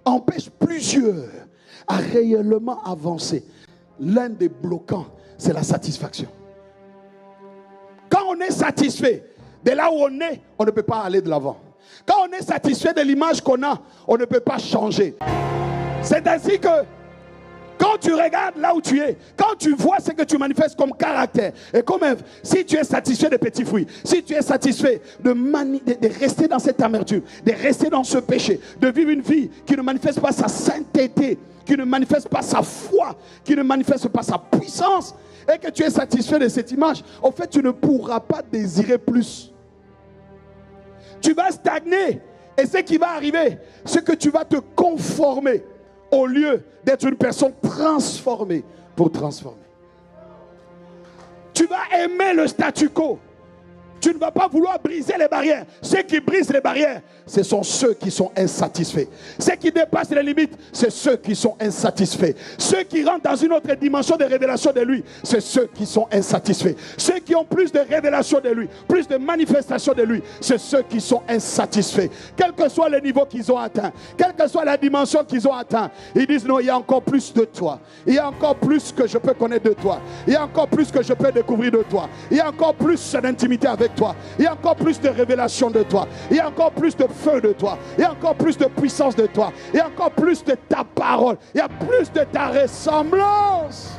empêche plusieurs à réellement avancer. L'un des bloquants, c'est la satisfaction. Quand on est satisfait de là où on est, on ne peut pas aller de l'avant. Quand on est satisfait de l'image qu'on a, on ne peut pas changer. C'est ainsi que quand tu regardes là où tu es, quand tu vois ce que tu manifestes comme caractère, et comme si tu es satisfait des petits fruits, si tu es satisfait de rester dans cette amertume, de rester dans ce péché, de vivre une vie qui ne manifeste pas sa sainteté, qui ne manifeste pas sa foi, qui ne manifeste pas sa puissance, et que tu es satisfait de cette image, en fait, tu ne pourras pas désirer plus. Tu vas stagner. Et ce qui va arriver, c'est que tu vas te conformer au lieu d'être une personne transformée pour transformer. Tu vas aimer le statu quo. Tu ne vas pas vouloir briser les barrières. Ceux qui brisent les barrières, ce sont ceux qui sont insatisfaits. Ceux qui dépassent les limites, c'est ceux qui sont insatisfaits. Ceux qui rentrent dans une autre dimension de révélation de lui, c'est ceux qui sont insatisfaits. Ceux qui ont plus de révélation de lui, plus de manifestation de lui, c'est ceux qui sont insatisfaits. Quel que soit le niveau qu'ils ont atteint, quelle que soit la dimension qu'ils ont atteint, ils disent non, il y a encore plus de toi. Il y a encore plus que je peux connaître de toi. Il y a encore plus que je peux découvrir de toi. Il y a encore plus d'intimité avec toi. Il y a encore plus de révélation de toi. Il y a encore plus de feu de toi. Il y a encore plus de puissance de toi. Il y a encore plus de ta parole. Il y a plus de ta ressemblance.